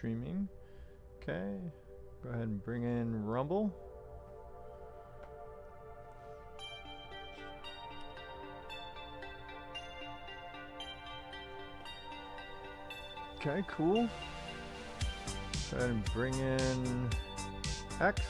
Streaming. Okay. Go ahead and bring in Rumble. Okay, cool. Go ahead and bring in X.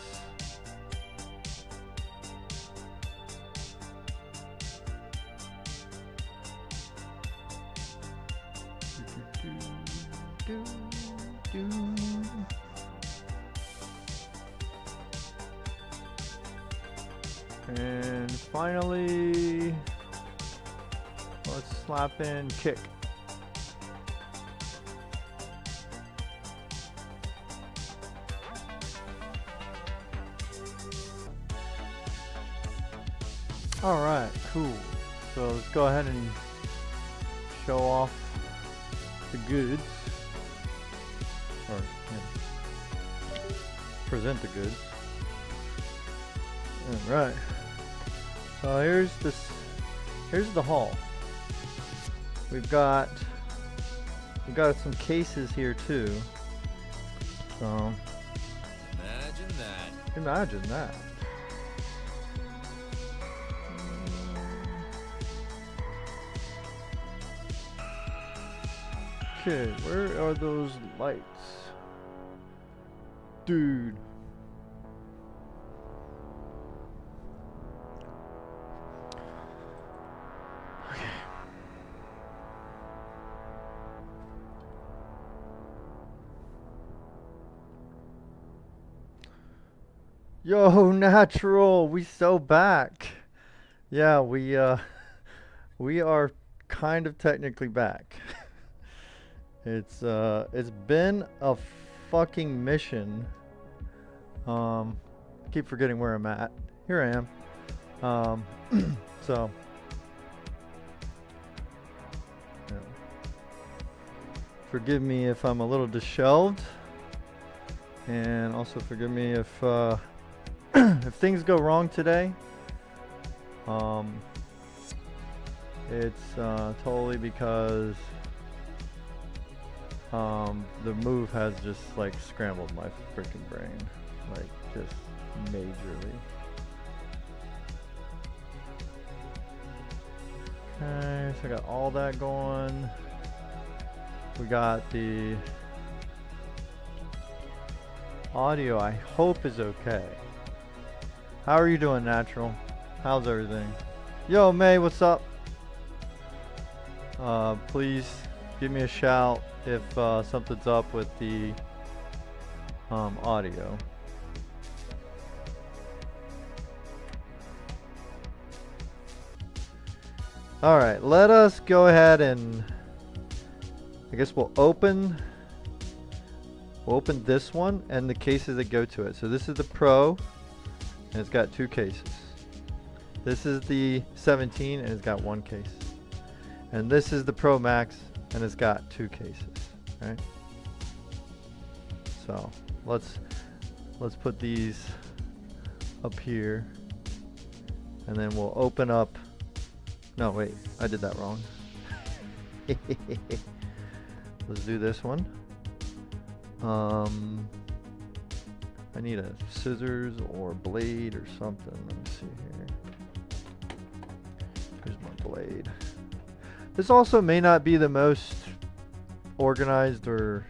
And finally, let's slap in Kick. All right, cool. So let's go ahead and show off the goods, or present the goods. All right. So here's the haul. We've got some cases here too. So imagine that. Okay, where are those lights? Dude. Okay. Yo, Natural, we so back. Yeah, we are kind of technically back. It's been a fucking mission. Keep forgetting where I'm at. Here I am. So yeah. Forgive me if I'm a little disheveled, and also forgive me if if things go wrong today. It's totally because the move has just like scrambled my freaking brain, like just majorly. Okay, so I got all that going. We got the audio, I hope is okay. How are you doing, Natural? How's everything? Yo, May, what's up? Please give me a shout if something's up with the audio. Alright, let us go ahead and I guess we'll open this one and the cases that go to it. So this is the Pro and it's got 2 cases. This is the 17 and it's got 1 case. And this is the Pro Max and it's got 2 cases, right? So let's put these up here and then we'll open up. No, wait, I did that wrong. Let's do this one. I need a scissors or blade or something. Let me see here. Here's my blade. This also may not be the most organized or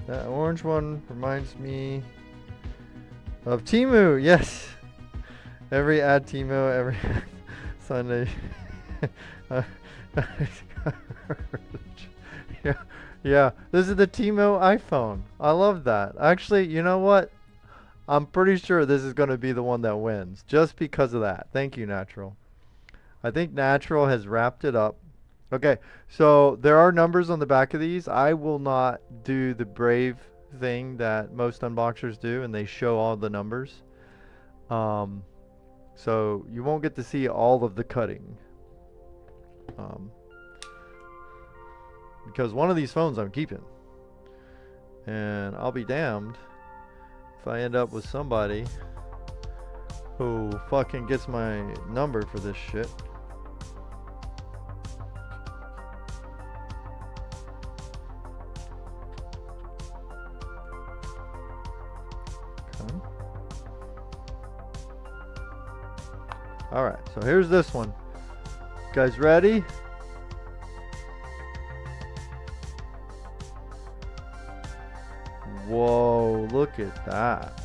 that orange one reminds me of Temu. Yes, every ad Temu every Sunday. Yeah, this is the Temu iPhone. I love that. Actually, you know what? I'm pretty sure this is going to be the one that wins just because of that. Thank you, Natural. I think Natural has wrapped it up. Okay, so there are numbers on the back of these. I will not do the brave thing that most unboxers do and they show all the numbers. So you won't get to see all of the cutting. Because one of these phones I'm keeping. And I'll be damned if I end up with somebody who fucking gets my number for this shit. Alright, so here's this one. Guys ready? Whoa, look at that.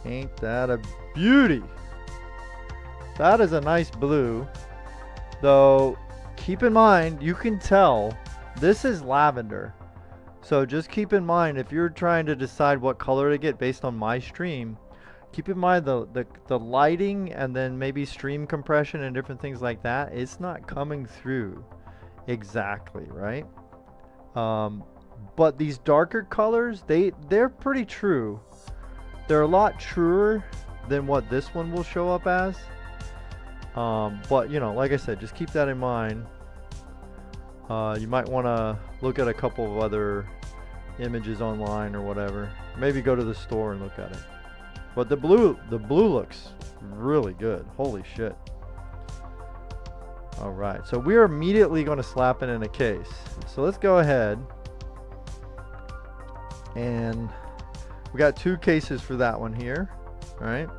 Ain't that a beauty? That is a nice blue. Though, keep in mind, you can tell this is lavender. So just keep in mind, if you're trying to decide what color to get based on my stream, keep in mind the lighting and then maybe stream compression and different things like that. It's not coming through exactly, right? But these darker colors, they're pretty true. They're a lot truer than what this one will show up as. But you know, like I said, just keep that in mind. You might want to look at a couple of other images online or whatever. Maybe go to the store and look at it. But the blue looks really good. Holy shit. Alright, so we're immediately going to slap it in a case. So let's go ahead. And we got 2 cases for that one here. Alright.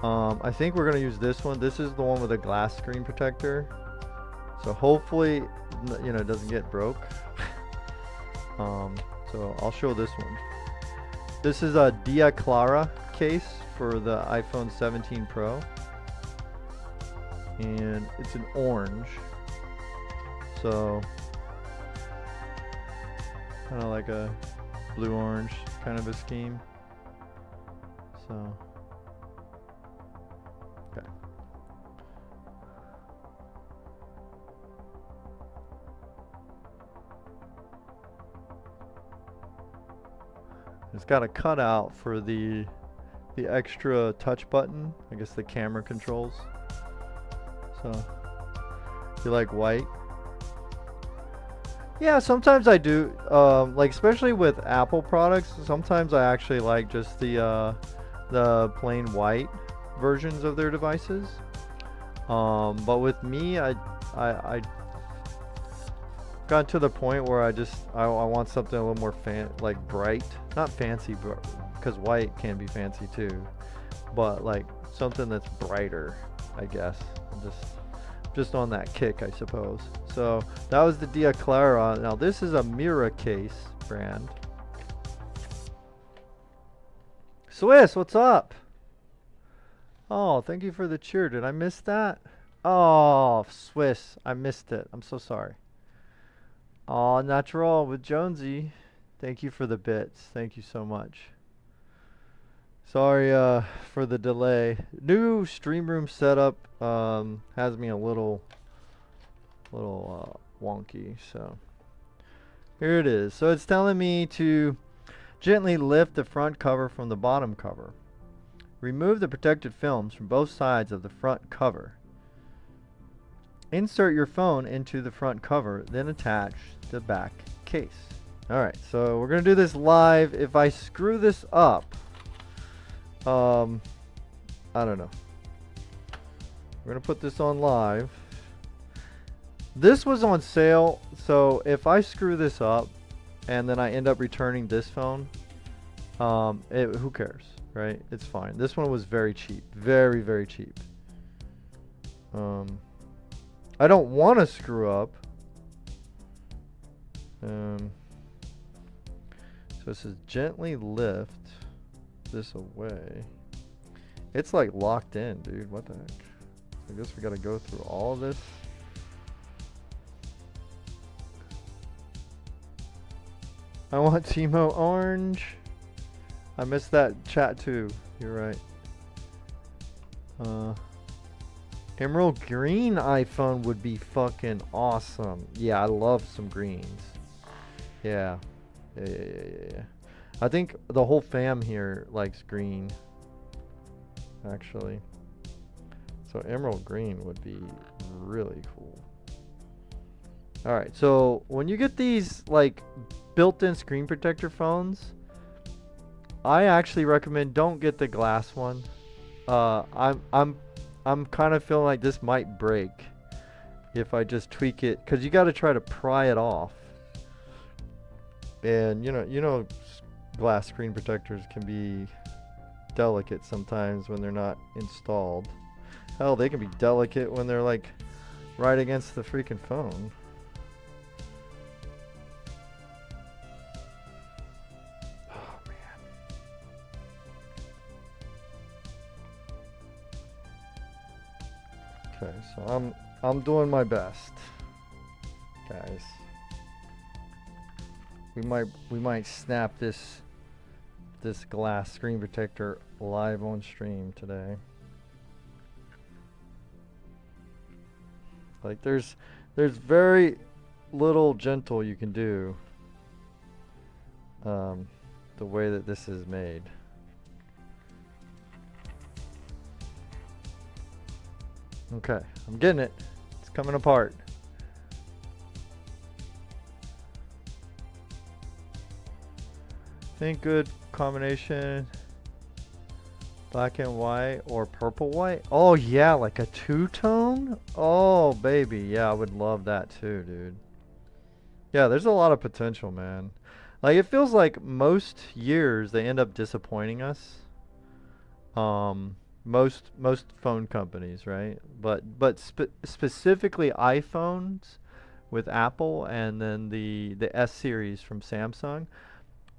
I think we're going to use this one. This is the one with a glass screen protector. So hopefully, you know, it doesn't get broke. So I'll show this one. This is a Dia Clara case for the iPhone 17 Pro. And it's an orange. So, kind of like a blue-orange kind of a scheme. So, okay. It's got a cutout for the extra touch button. I guess the camera controls. So, you like white? Yeah, sometimes I do. Like especially with Apple products, sometimes I actually like just the plain white versions of their devices. But with me, I got to the point where I want something a little more like bright, not fancy, but because white can be fancy too, but like something that's brighter, I guess. Just on that kick, I suppose. So that was the Dia Clara. Now this is a Mira case brand. Swiss, what's up? Oh, thank you for the cheer. Did I miss that? Oh, Swiss, I missed it. I'm so sorry. Oh, Natural with Jonesy. Thank you for the bits. Thank you so much. Sorry for the delay. New stream room setup has me a little wonky. So here it is. So it's telling me to gently lift the front cover from the bottom cover. Remove the protected films from both sides of the front cover. Insert your phone into the front cover, then attach the back case. Alright, so we're going to do this live. If I screw this up, I don't know. We're going to put this on live. This was on sale, so if I screw this up and then I end up returning this phone, who cares, right? It's fine. This one was very cheap. Very, very cheap. I don't want to screw up. So it says gently lift this away. It's like locked in, dude. What the heck? I guess we gotta go through all of this. I want Timo orange. I missed that chat too. You're right. Emerald green iPhone would be fucking awesome. Yeah, I love some greens. Yeah. Yeah. I think the whole fam here likes green, actually. So emerald green would be really cool. Alright, so when you get these like built-in screen protector phones, I actually recommend don't get the glass one. I'm kind of feeling like this might break if I just tweak it, because you got to try to pry it off. And you know glass screen protectors can be delicate sometimes when they're not installed. Hell, they can be delicate when they're like right against the freaking phone. Oh man. Okay, so I'm doing my best, guys. We might snap this glass screen protector live on stream today. Like there's very little gentle you can do the way that this is made. Okay, I'm getting it. It's coming apart. Think good combination. Black and white or purple white? Oh yeah, like a two-tone? Oh baby, yeah, I would love that too, dude. Yeah, there's a lot of potential, man. Like it feels like most years they end up disappointing us. Most phone companies, right? But specifically iPhones with Apple and then the S series from Samsung.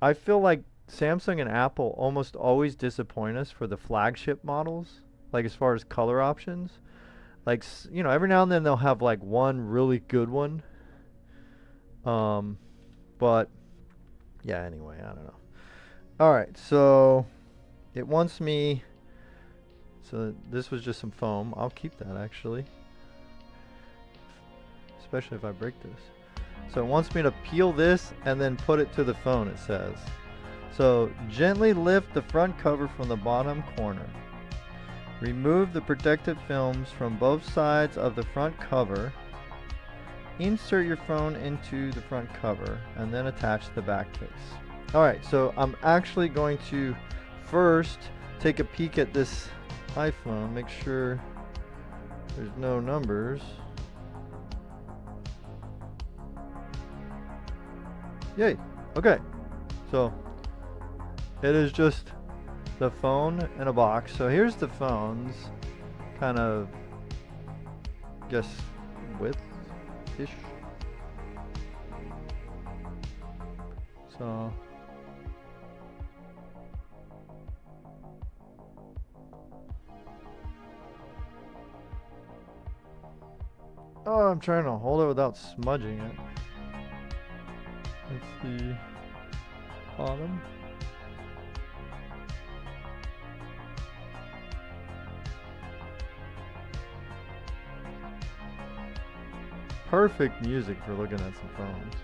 I feel like Samsung and Apple almost always disappoint us for the flagship models, like as far as color options. Like, you know, every now and then they'll have like one really good one. Um, but yeah, anyway, I don't know. All right, so it wants me. So this was just some foam. I'll keep that actually, especially if I break this. So it wants me to peel this and then put it to the phone, it says. So gently lift the front cover from the bottom corner. Remove the protective films from both sides of the front cover. Insert your phone into the front cover and then attach the back case. Alright, so I'm actually going to first take a peek at this iPhone, make sure there's no numbers. Yay! Okay, so it is just the phone in a box. So here's the phone's kind of, guess, width-ish. So oh, I'm trying to hold it without smudging it. It's the bottom. Perfect music for looking at some phones.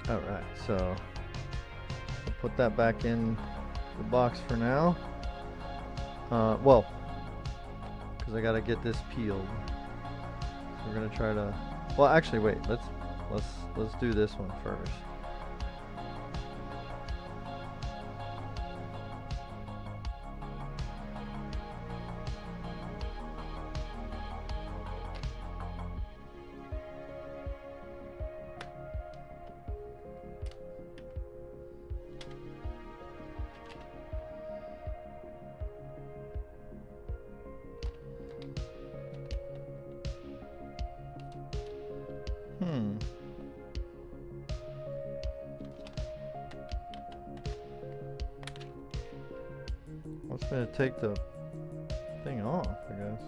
Alright, so I'll put that back in the box for now. Well, because I gotta get this peeled. So we're gonna try to. Well, actually, wait. Let's do this one first. What's gonna take the thing off, I guess.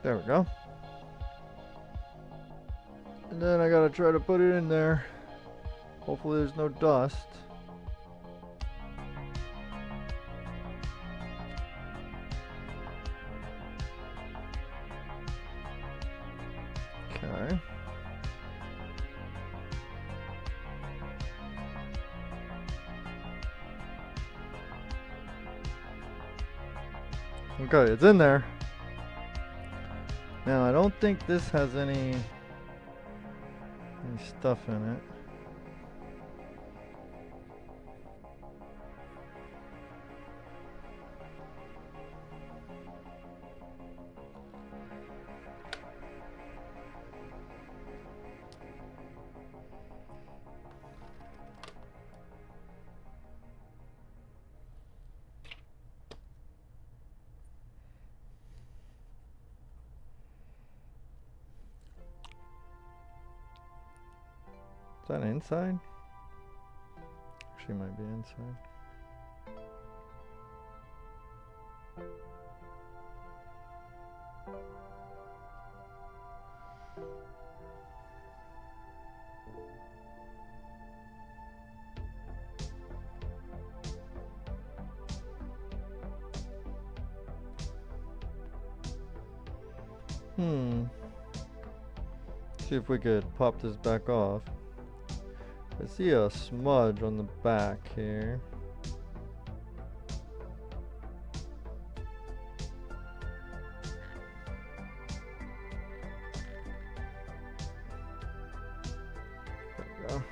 There we go. And then I gotta try to put it in there. Hopefully there's no dust. Okay. Okay, it's in there. Now I don't think this has any stuff in it. Is that inside? Actually, might be inside. See if we could pop this back off. I see a smudge on the back here. There we go.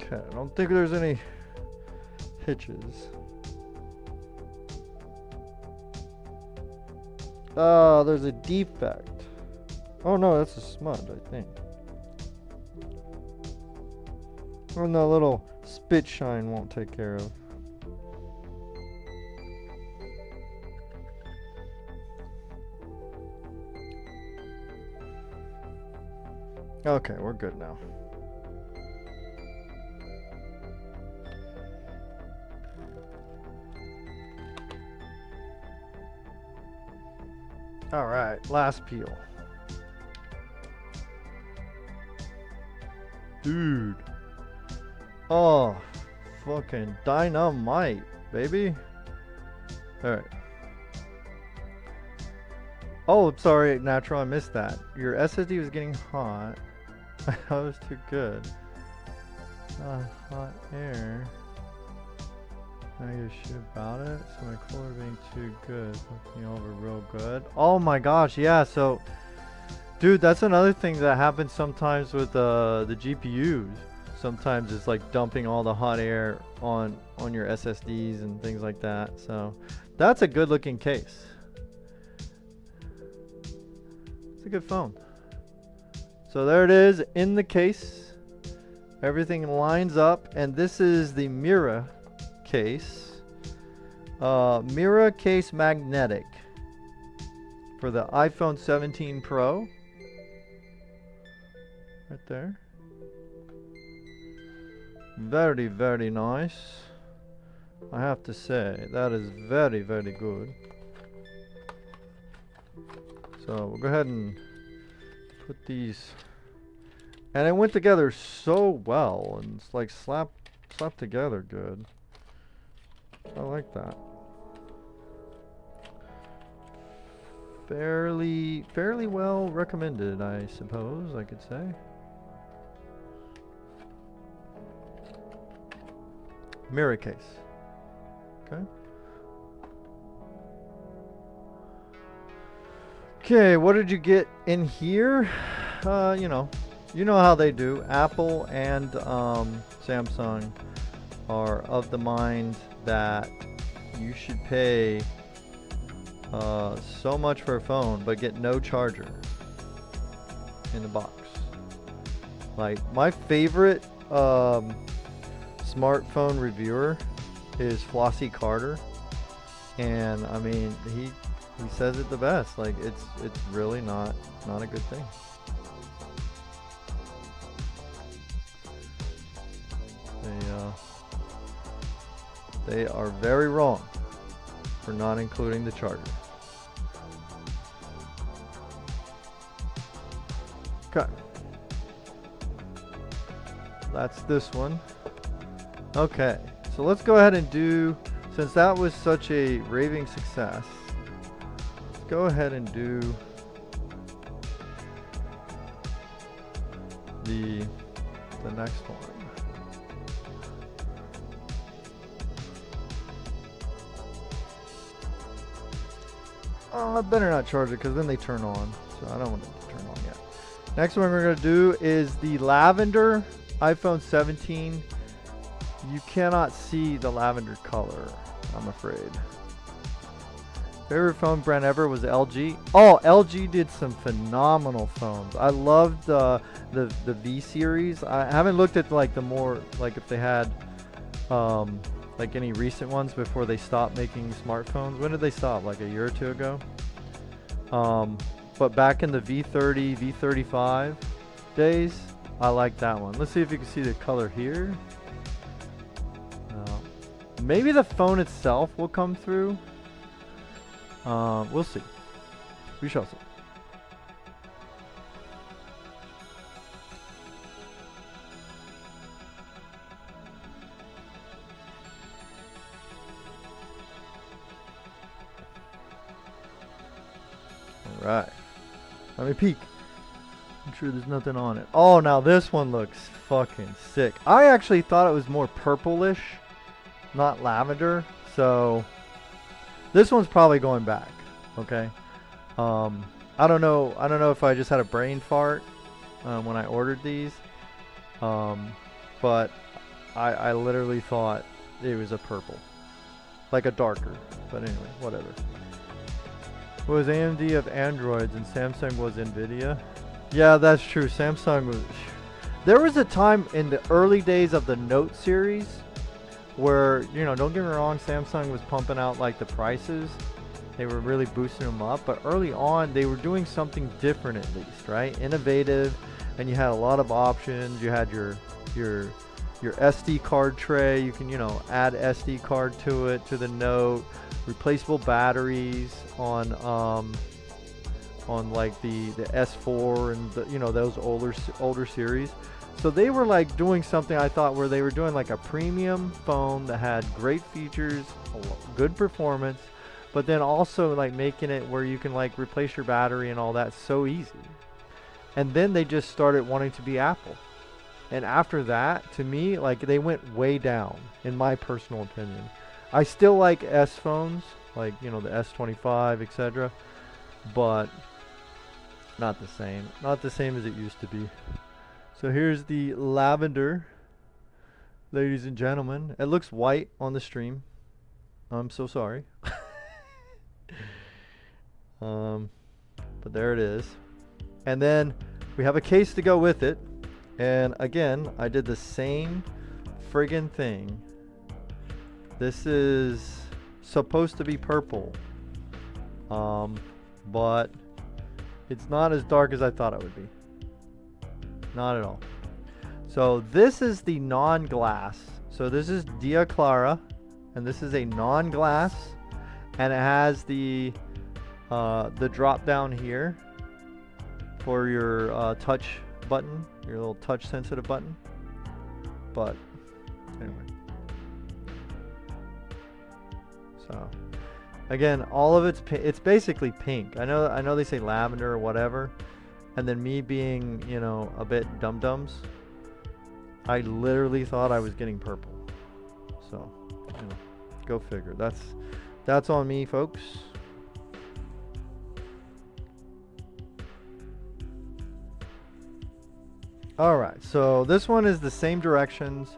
Okay, I don't think there's any hitches. Oh, there's a defect. Oh no, that's a smudge, I think. Oh no, little spit shine won't take care of. Okay, we're good now. All right, last peel. Dude. Oh, fucking dynamite, baby. All right. Oh, sorry, Natural, I missed that. Your SSD was getting hot. That was too good. Hot air. I give a shit about it. So my cooler being too good. Looking over real good. Oh my gosh, yeah, so dude, that's another thing that happens sometimes with the GPUs. Sometimes it's like dumping all the hot air on your SSDs and things like that. So that's a good looking case. It's a good phone. So there it is in the case. Everything lines up, and this is the Mira case. Mira case magnetic for the iPhone 17 Pro. Right there. Very, very nice. I have to say, that is very, very good. So we'll go ahead and put these, and it went together so well, and it's like slapped together good. I like that. Fairly well recommended, I suppose I could say. Mirror case. Okay. Okay, what did you get in here? You know how they do. Apple and Samsung are of the mind that you should pay so much for a phone but get no charger in the box. Like, my favorite smartphone reviewer is Flossie Carter, and I mean he says it the best. Like, it's really not a good thing. They are very wrong for not including the charger. Okay. That's this one. Okay, so let's go ahead and do, since that was such a raving success, let's go ahead and do the next one. Oh, I better not charge it because then they turn on. So I don't want it to turn on yet. Next one we're going to do is the lavender iPhone 17. You cannot see the lavender color, I'm afraid. Favorite phone brand ever was LG. Oh, LG did some phenomenal phones. I loved the V series. I haven't looked at like the more, like if they had Like any recent ones before they stopped making smartphones. When did they stop? Like a year or two ago? But back in the V30, V35 days, I like that one. Let's see if you can see the color here. Maybe the phone itself will come through. We'll see. We shall see. Alright. Let me peek. I'm sure there's nothing on it. Oh, now this one looks fucking sick. I actually thought it was more purplish, not lavender. So this one's probably going back. Okay. I don't know if I just had a brain fart when I ordered these. But I literally thought it was a purple. Like a darker. But anyway, whatever. It was AMD of Androids and Samsung was Nvidia. Yeah, that's true. Samsung was... There was a time in the early days of the Note series where, you know, don't get me wrong, Samsung was pumping out like the prices. They were really boosting them up, but early on they were doing something different at least, right? Innovative, and you had a lot of options. You had your SD card tray. You can, you know, add SD card to it, to the Note. Replaceable batteries on like the S4 and the, you know, those older series. So they were like doing something, I thought, where they were doing like a premium phone that had great features, good performance, but then also like making it where you can like replace your battery and all that so easy. And then they just started wanting to be Apple. And after that, to me, like they went way down, in my personal opinion. I still like S phones, like, you know, the S25, etc. But not the same. Not the same as it used to be. So here's the lavender, ladies and gentlemen. It looks white on the stream. I'm so sorry. But there it is. And then we have a case to go with it. And again, I did the same friggin' thing. This is supposed to be purple, but it's not as dark as I thought it would be. Not at all. So this is the non-glass. So this is Dia Clara, and this is a non-glass, and it has the drop down here for your touch button, your little touch sensitive button. But anyway. So again, all of it's basically pink. I know they say lavender or whatever, and then me being, you know, a bit dum-dums, I literally thought I was getting purple. So, you know, go figure. That's on me, folks. Alright, so this one is the same directions.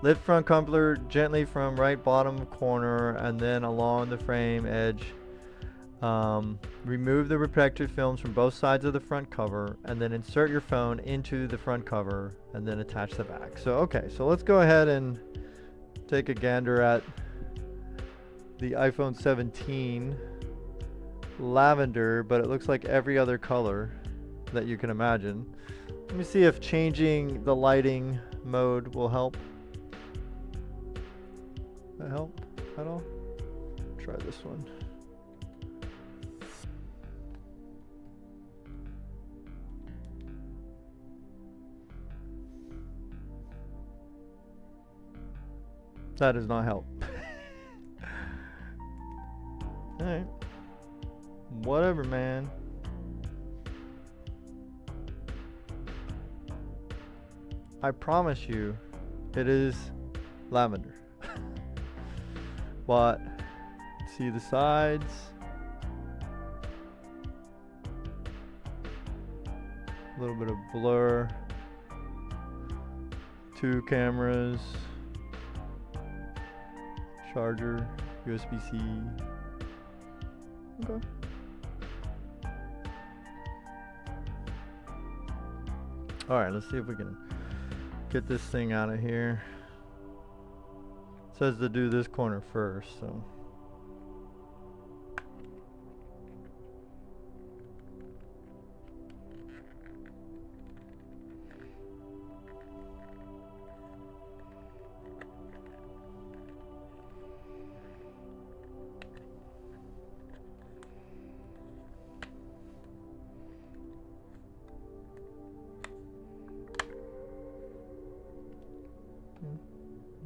Lift front coupler gently from right bottom corner and then along the frame edge. Remove the protective films from both sides of the front cover and then insert your phone into the front cover and then attach the back. So okay, so let's go ahead and take a gander at the iPhone 17 lavender, but it looks like every other color that you can imagine. Let me see if changing the lighting mode will help. That help at all? Try this one. That does not help. Alright. Whatever, man. I promise you, it is lavender. But see the sides. A little bit of blur. 2 cameras. Charger. USB-C. Okay. Alright, let's see if we can get this thing out of here. says to do this corner first, so.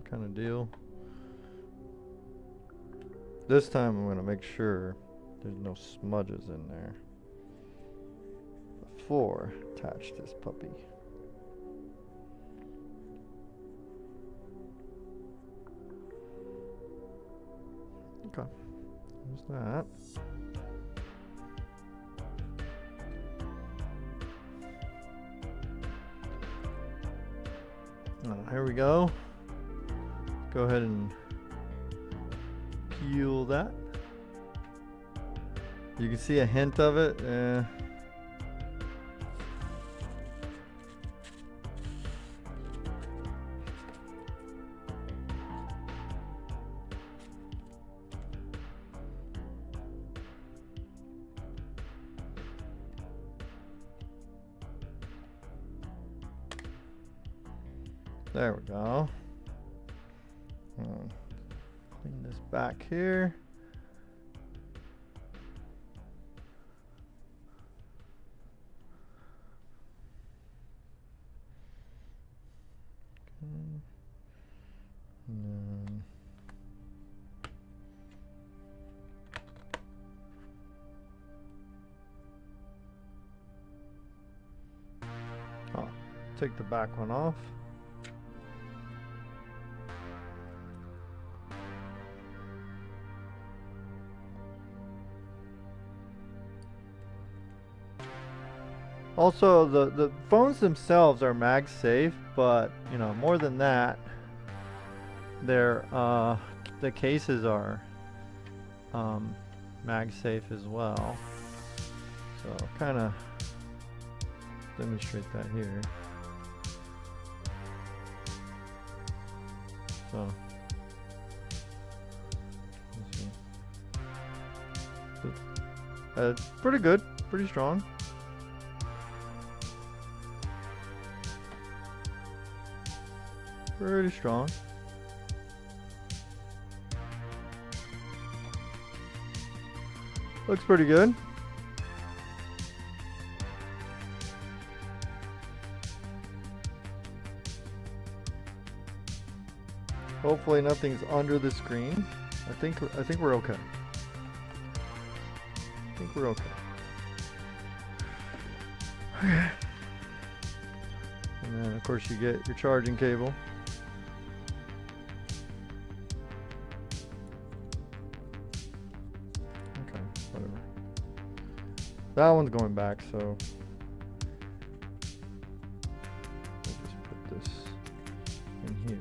Kind of deal. This time I'm going to make sure there's no smudges in there before attach this puppy. Okay, there's that. Here we go. Go ahead and peel that. You can see a hint of it. There we go. Clean this back here. And then take the back one off. Also, the phones themselves are MagSafe, but you know, more than that, they're the cases are MagSafe as well. So kind of demonstrate that here. So pretty good, pretty strong. Pretty strong. Looks pretty good. Hopefully nothing's under the screen. I think we're okay. I think we're okay. Okay. And then of course you get your charging cable. Okay, whatever. That one's going back, so we'll just put this in here.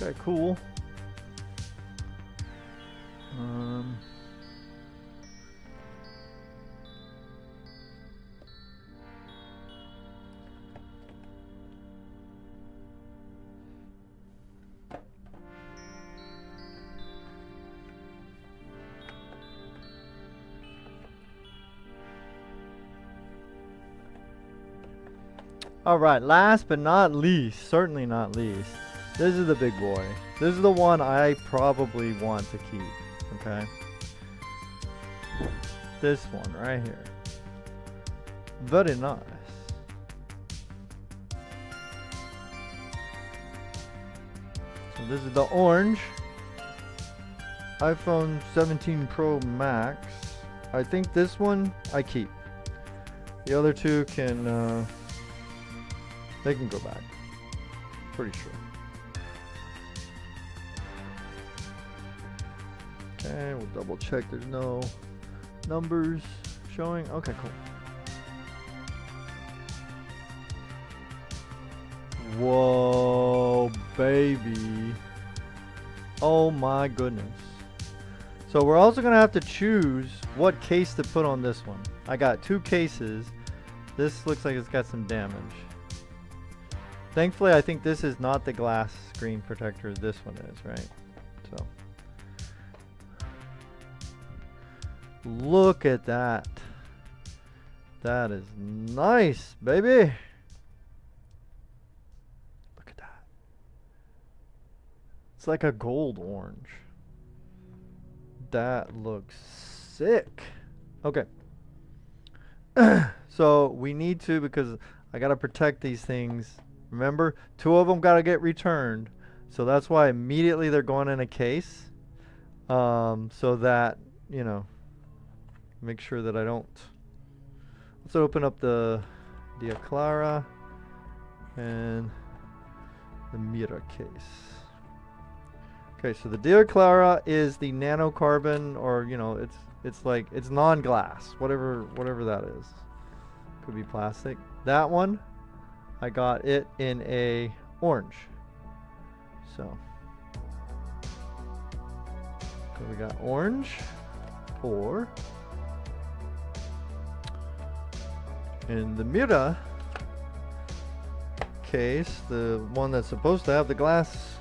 Okay, cool. All right, last but not least, certainly not least, this is the big boy. This is the one I probably want to keep, okay? This one right here. Very nice. So this is the orange iPhone 17 Pro Max. I think this one I keep. The other two can, they can go back. Pretty sure. Okay, we'll double check there's no numbers showing. Okay, cool. Whoa, baby. Oh my goodness. So we're also going to have to choose what case to put on this one. I got 2 cases. This looks like it's got some damage. Thankfully, I think this is not the glass screen protector. This one is, right? So. Look at that. That is nice, baby. Look at that. It's like a gold orange. That looks sick. Okay. So we need to, because I got to protect these things. Remember, 2 of them got to get returned. So that's why immediately they're going in a case. So that, you know, make sure that I don't. Let's open up the Dia Clara and the Mira case. Okay, so the Dia Clara is the nanocarbon, or you know, it's like it's non-glass, whatever that is. Could be plastic. That one, I got it in a orange. So we got orange, or in the Mira case, the one that's supposed to have the glass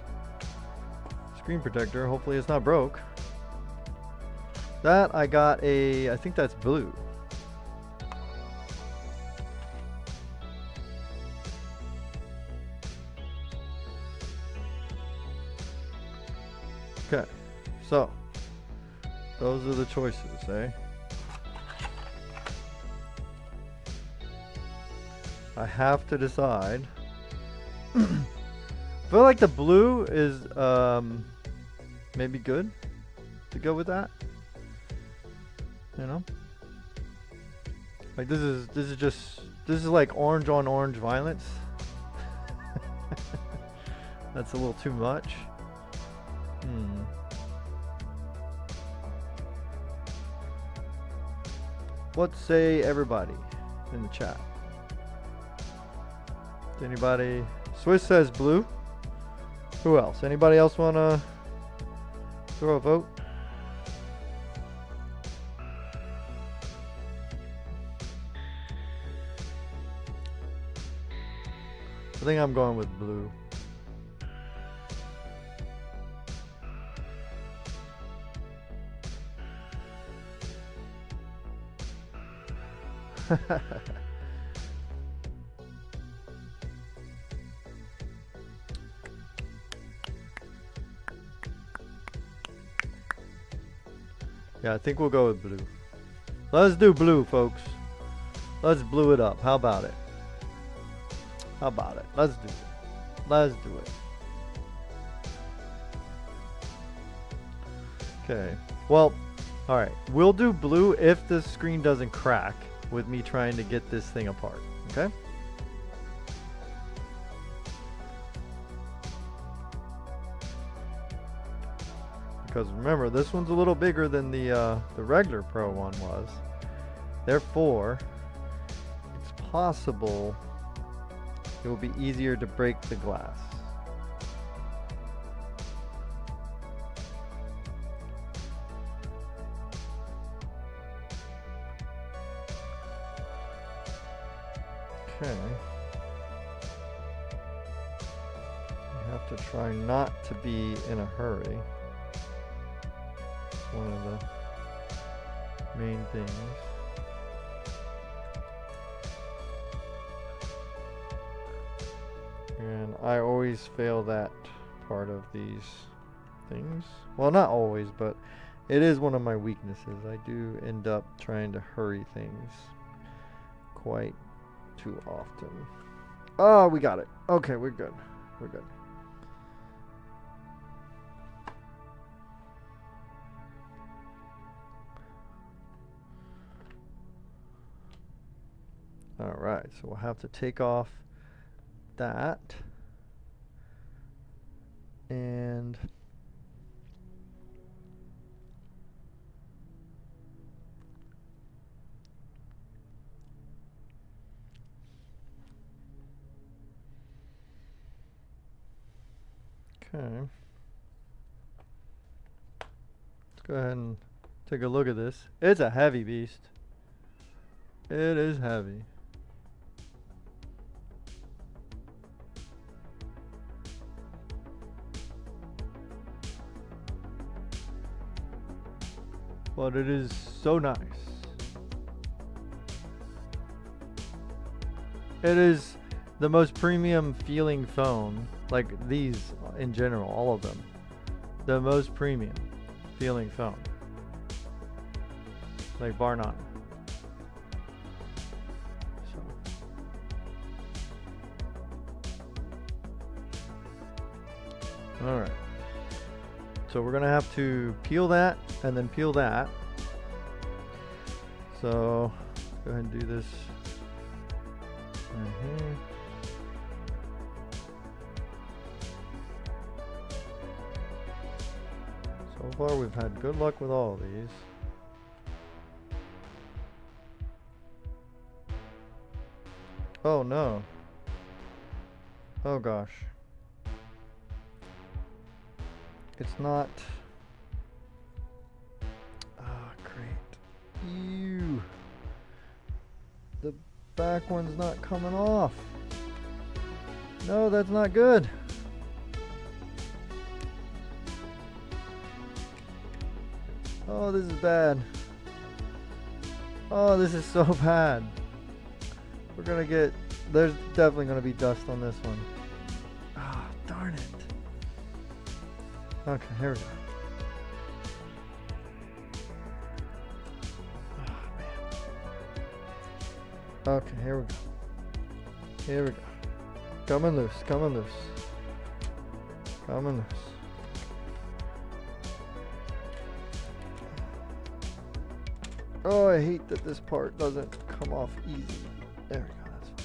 screen protector, hopefully it's not broke. That I got I think that's blue. Okay, so those are the choices, eh? I have to decide. I feel like the blue is maybe good to go with that. You know, like this is like orange on orange violence. That's a little too much. What say everybody in the chat? Anybody? Swiss says blue. Who else? Anybody else want to throw a vote? I think I'm going with blue. Yeah, I think we'll go with blue. Let's do blue, folks. Let's blue it up. How about it? How about it? Let's do it. Let's do it. Okay. Well, all right. We'll do blue if the screen doesn't crack with me trying to get this thing apart. Okay? Because remember, this one's a little bigger than the regular Pro one was. Therefore, it's possible it will be easier to break the glass. Okay. You have to try not to be in a hurry. It's one of the main things. And I always fail that part of these things. Well, not always, but it is one of my weaknesses. I do end up trying to hurry things quite too often. Oh, we got it. Okay, we're good. We're good. All right, so we'll have to take off that. And okay. Let's go ahead and take a look at this. It's a heavy beast. It is heavy. But it is so nice. It is the most premium feeling phone, like these in general, all of them. The most premium feeling phone. Like bar none. So. Alright. So we're gonna have to peel that and then peel that. So go ahead and do this right here. So far we've had good luck with all of these. Oh no. Oh gosh. It's not. Ah, great. Ew. The back one's not coming off. No, that's not good. Oh, this is bad. Oh, this is so bad. We're gonna get. There's definitely gonna be dust on this one. Ah, darn it. Okay, here we go. Oh, man. Okay, here we go. Here we go. Coming loose, coming loose. Coming loose. Oh, I hate that this part doesn't come off easy. There we go, that's fine.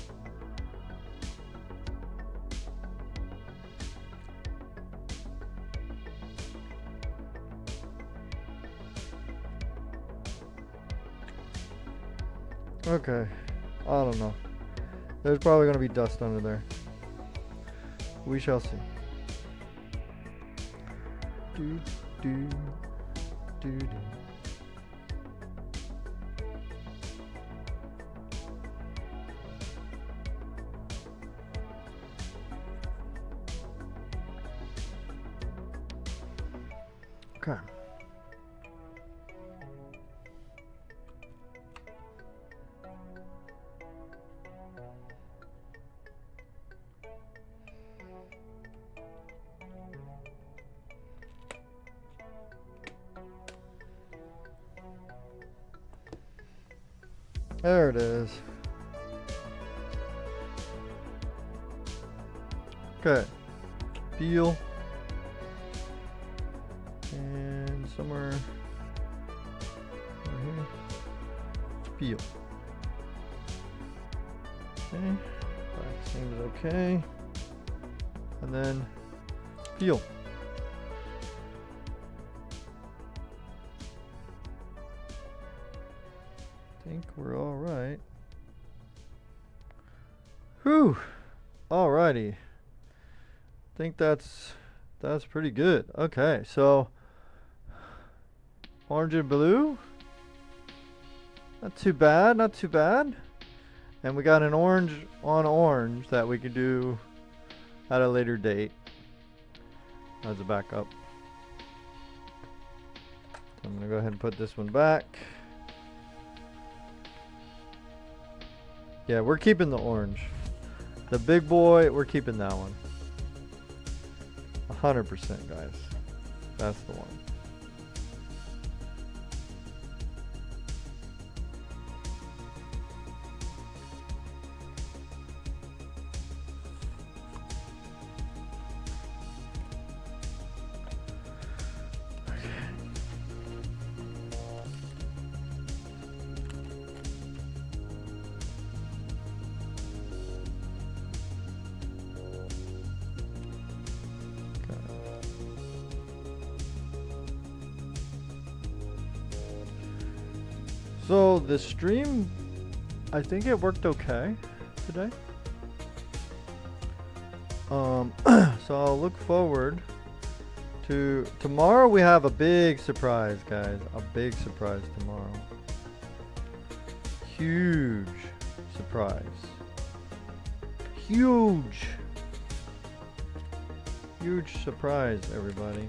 Okay, I don't know. There's probably going to be dust under there. We shall see. Do, do, do, do. Okay. There it is. Okay. Peel. And somewhere right here. Peel. Okay. Back seems okay. And then peel. Think we're all right. Whew. Alrighty. Think that's pretty good. Okay, so orange and blue. Not too bad, not too bad. And we got an orange on orange that we can do at a later date as a backup. So I'm gonna go ahead and put this one back. Yeah, we're keeping the orange. The big boy, we're keeping that one. 100%, guys. That's the one. So the stream, I think it worked okay today. So I'll look forward to tomorrow. We have a big surprise, guys. A big surprise tomorrow. Huge surprise. Huge surprise, everybody.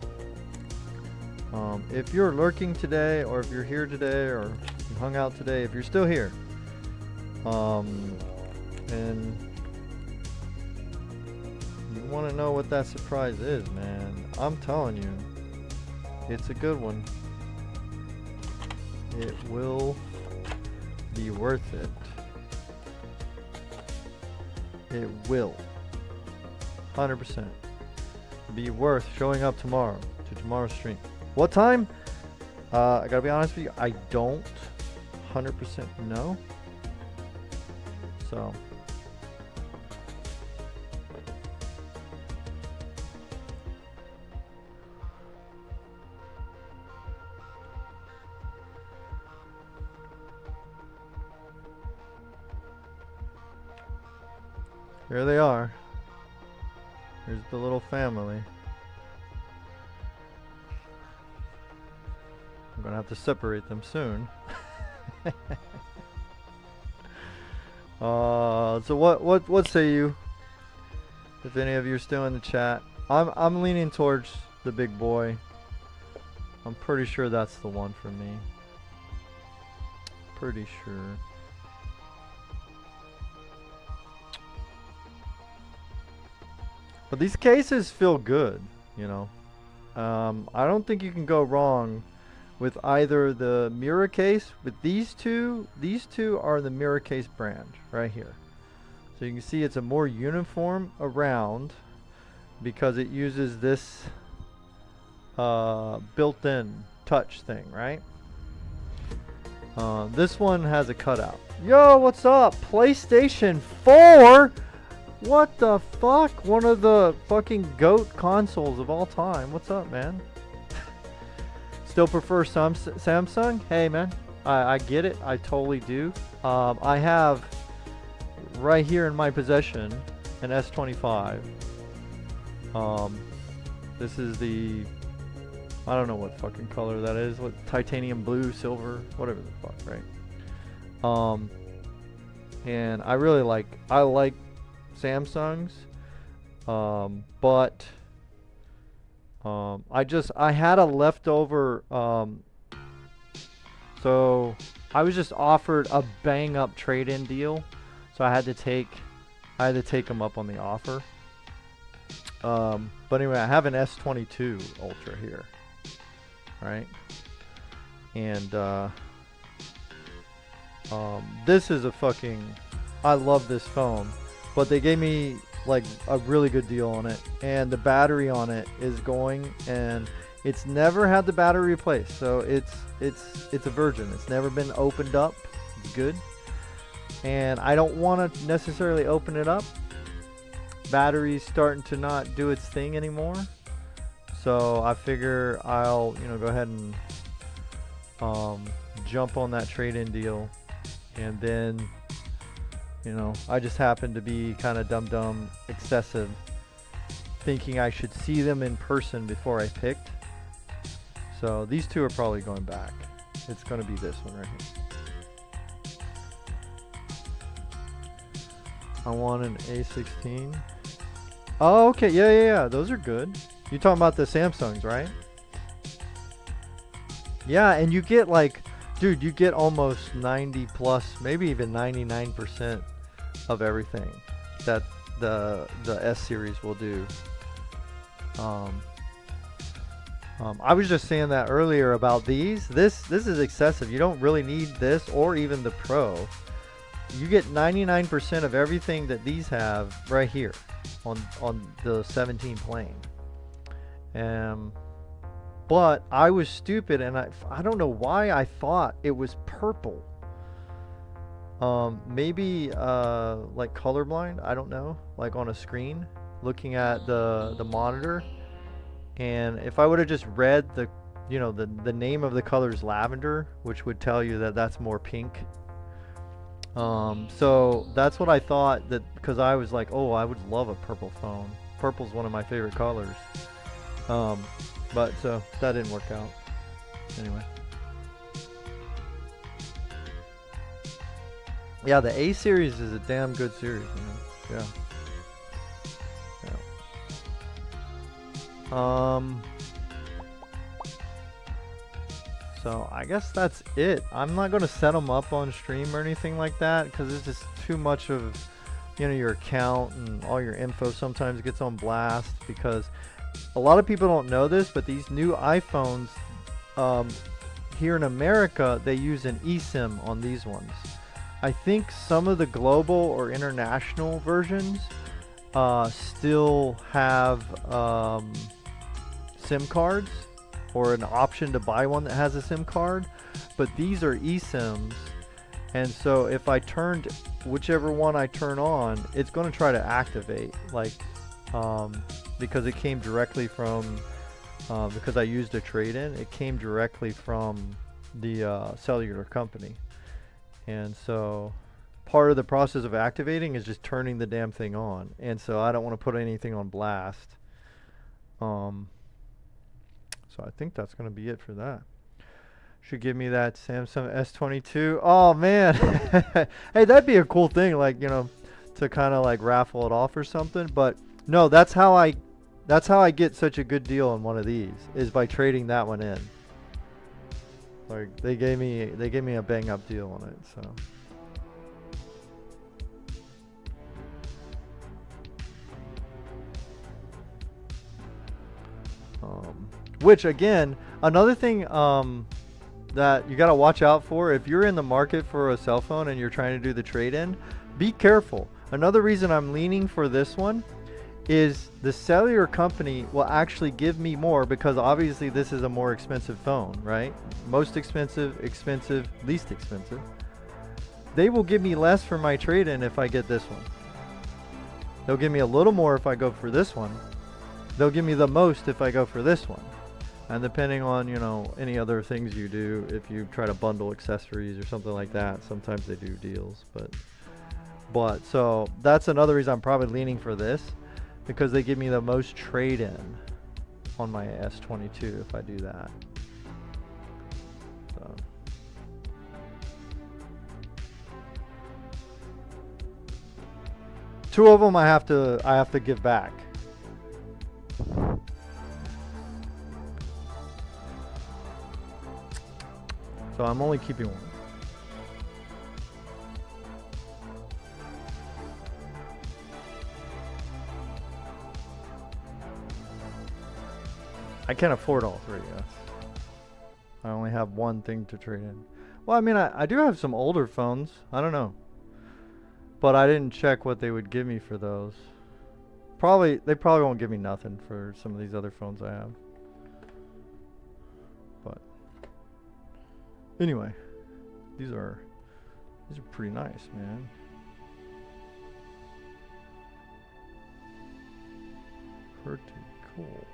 If you're lurking today, or if you're here today, or you hung out today, if you're still here, and you want to know what that surprise is, man, I'm telling you, it's a good one. It will be worth it. It will 100% be worth showing up tomorrow to tomorrow's stream. What time? I gotta be honest with you, I don't 100% know. So here they are. Here's the little family. I'm gonna have to separate them soon. So what say you? If any of you are still in the chat, I'm leaning towards the big boy. I'm pretty sure that's the one for me. Pretty sure. But these cases feel good, you know. I don't think you can go wrong with either the mirror case. With these two are the mirror case brand right here. So you can see it's a more uniform around because it uses this built-in touch thing, right? This one has a cutout. Yo, what's up? PlayStation 4? What the fuck? One of the fucking GOAT consoles of all time. What's up, man? Still prefer Samsung? Hey, man. I get it. I totally do. I have right here in my possession an S25. This is the... I don't know what fucking color that is. What, titanium blue, silver, whatever the fuck, right? And I really like... I like Samsungs, but I had a leftover, so I was just offered a bang up trade-in deal, so I had to take them up on the offer. But anyway, I have an S22 Ultra here, right? And this is a fucking, I love this phone. But they gave me like a really good deal on it, and the battery on it is going, and it's never had the battery replaced, so it's a virgin. It's never been opened up. It's good, and I don't want to necessarily open it up. Battery's starting to not do its thing anymore, so I figure I'll go ahead and jump on that trade-in deal, and then. I just happen to be kind of dumb excessive, thinking I should see them in person before I picked. So these two are probably going back. It's going to be this one right here. I want an A16. Oh, okay. Yeah. Those are good. You're talking about the Samsungs, right? Yeah, and you get like, dude, you get almost 90 plus, maybe even 99% of everything that the S series will do. I was just saying that earlier about these. This is excessive. You don't really need this or even the Pro. You get 99% of everything that these have right here on the 17 plane. But I was stupid, and I don't know why I thought it was purple. Maybe like colorblind, I don't know, like on a screen looking at the monitor. And if I would have just read you know, the name of the color is lavender, which would tell you that that's more pink. So that's what I thought, that because I was like, oh, I would love a purple phone. Purple's one of my favorite colors. Um, but so that didn't work out. Anyway. Yeah, the A series is a damn good series, man. Yeah. So I guess that's it. I'm not gonna set them up on stream or anything like that because it's just too much of, you know, your account and all your info sometimes gets on blast, because a lot of people don't know this, but these new iPhones, here in America, they use an eSIM on these ones. I think some of the global or international versions still have SIM cards, or an option to buy one that has a SIM card, but these are eSIMs, and so if I turned whichever one I turn on, it's going to try to activate, like, because it came directly from, because I used a trade-in, it came directly from the cellular company, and so part of the process of activating is just turning the damn thing on, and so I don't want to put anything on blast. So I think that's going to be it for that. Should give me that Samsung S22. Oh man. Hey, that'd be a cool thing, like, you know, to kind of like raffle it off or something. But no, that's how I get such a good deal on one of these, is by trading that one in. Like they gave me a bang up deal on it, so. Which again, another thing that you gotta watch out for, if you're in the market for a cell phone and you're trying to do the trade-in, be careful. Another reason I'm leaning for this one is the cellular company will actually give me more, because obviously this is a more expensive phone, right? Most expensive, expensive, least expensive. They will give me less for my trade-in if I get this one. They'll give me a little more if I go for this one. They'll give me the most if I go for this one. And depending on, you know, any other things you do, if you try to bundle accessories or something like that, sometimes they do deals. But so that's another reason I'm probably leaning for this, because they give me the most trade-in on my S22 if I do that. So. Two of them I have to give back. So I'm only keeping one. I can't afford all three, yes. I only have one thing to trade in. Well, I mean, I do have some older phones. I don't know. But I didn't check what they would give me for those. They probably won't give me nothing for some of these other phones I have. But anyway, these are pretty nice, man. Pretty cool.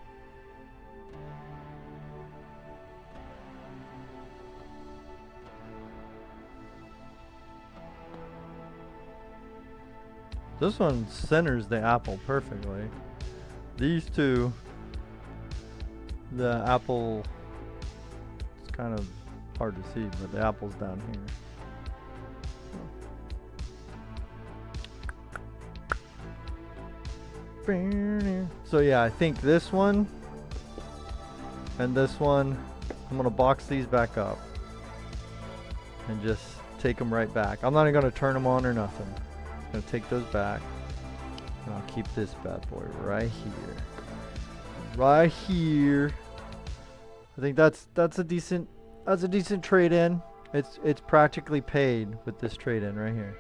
This one centers the apple perfectly. These two, the apple, it's kind of hard to see, but the apple's down here. So yeah, I think this one and this one, I'm gonna box these back up and just take them right back. I'm not even gonna turn them on or nothing. I'm gonna take those back, and I'll keep this bad boy right here. Right here. I think that's a decent trade-in. It's practically paid with this trade-in right here.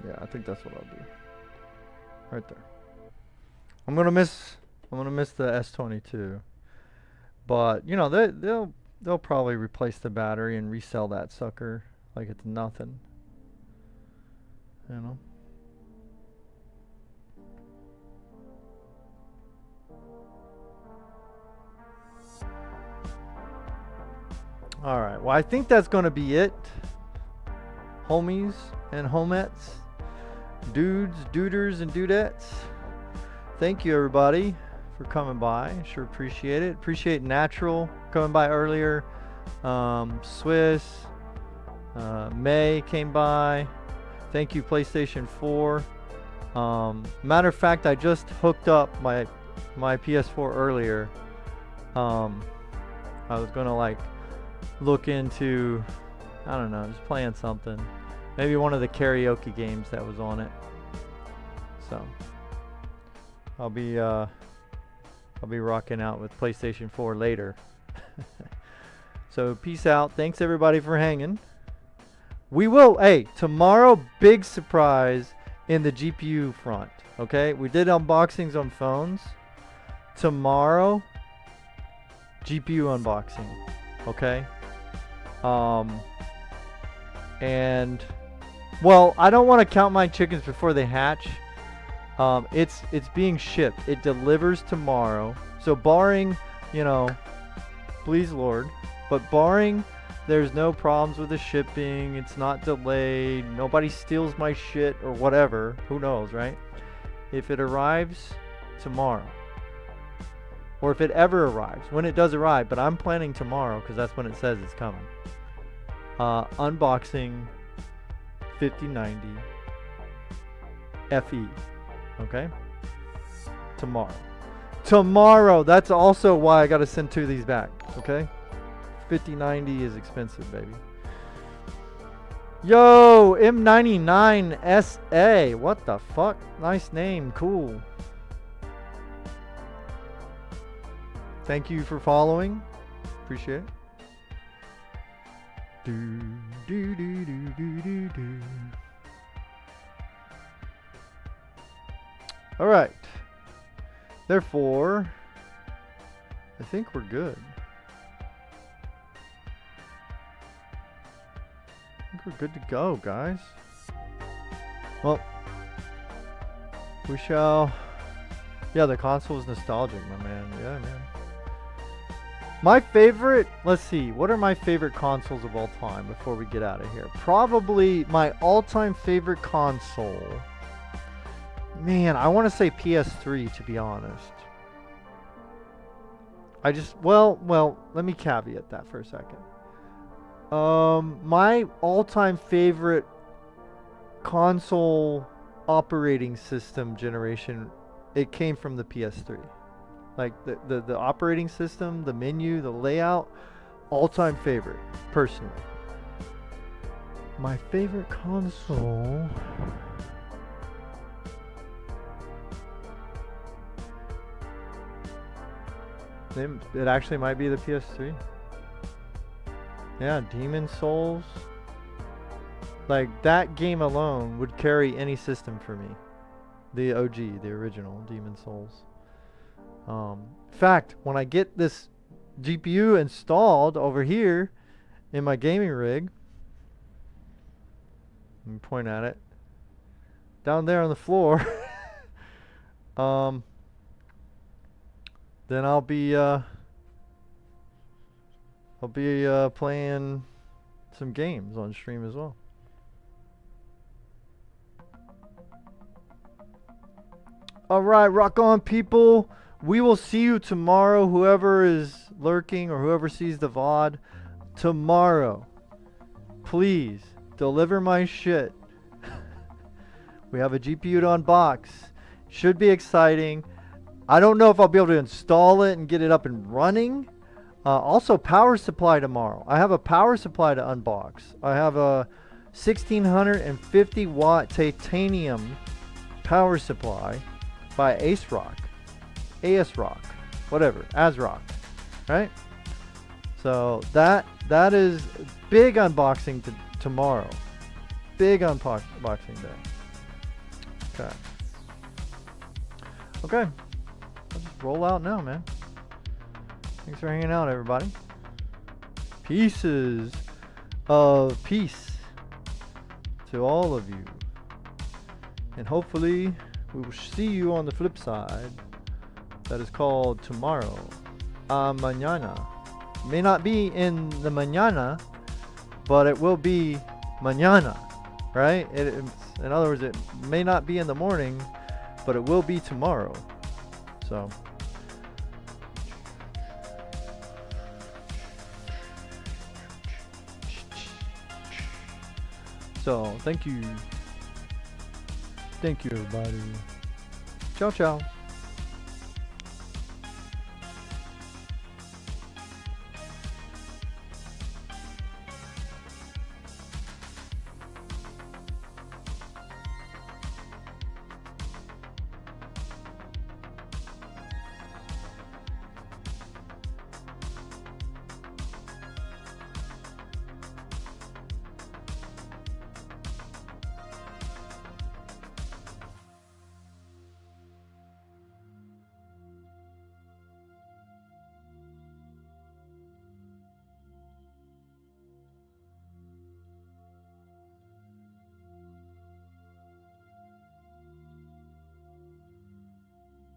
Yeah, I think that's what I'll do. Right there. I'm gonna miss the S22. But you know, they'll probably replace the battery and resell that sucker like it's nothing. you know. All right. Well, I think that's going to be it. Homies and homettes, dudes, duders, and dudettes. Thank you, everybody, for coming by. Sure appreciate it. Appreciate Natural coming by earlier. Swiss, May came by. Thank you, PlayStation 4. Matter of fact, I just hooked up my PS4 earlier. I was gonna like look into, I don't know, just playing something. Maybe one of the karaoke games that was on it. So I'll be rocking out with PlayStation 4 later. So peace out. Thanks everybody for hanging. We will, hey, tomorrow, big surprise in the GPU front. Okay, we did unboxings on phones. Tomorrow, GPU unboxing. Okay. And well, I don't want to count my chickens before they hatch. It's being shipped. It delivers tomorrow. So barring, you know, please Lord, but barring there's no problems with the shipping, it's not delayed, nobody steals my shit or whatever, who knows, right? If it arrives tomorrow, or if it ever arrives, when it does arrive, but I'm planning tomorrow because that's when it says it's coming. Unboxing 5090 FE. Okay? Tomorrow. That's also why I got to send 2 of these back. Okay? 5090 is expensive, baby. Yo, M99 SA. What the fuck? Nice name. Cool. Thank you for following. Appreciate it. Do, do, do, do, do, do, do. All right. Therefore, I think we're good. I think we're good to go, guys. Well, we shall. Yeah, the console is nostalgic, my man. Yeah, man. My favorite, let's see, what are my favorite consoles of all time before we get out of here? Probably my all-time favorite console. Man, I want to say PS3, to be honest. I just, well, let me caveat that for a second. My all-time favorite console operating system generation, it came from the PS3. Like the operating system, the menu, the layout, all-time favorite, personally. My favorite console. It actually might be the PS3. Yeah, Demon Souls. Like, that game alone would carry any system for me. The OG, the original Demon Souls. In fact, when I get this GPU installed over here in my gaming rig, let me point at it, down there on the floor, then I'll be playing some games on stream as well. All right, rock on, people. We will see you tomorrow, whoever is lurking or whoever sees the VOD. Tomorrow, please deliver my shit. We have a GPU to unbox. Should be exciting. I don't know if I'll be able to install it and get it up and running. Also, power supply tomorrow. I have a power supply to unbox. I have a 1650 watt titanium power supply by ASRock, whatever, ASRock, right? So that is big unboxing tomorrow. Big unboxing day. Okay. I'll just roll out now, man. Thanks for hanging out, everybody. Pieces of peace to all of you. And hopefully we will see you on the flip side. That is called tomorrow. Mañana. May not be in the mañana, but it will be mañana, right? In other words, it may not be in the morning, but it will be tomorrow. So thank you. Thank you, everybody. Ciao, ciao.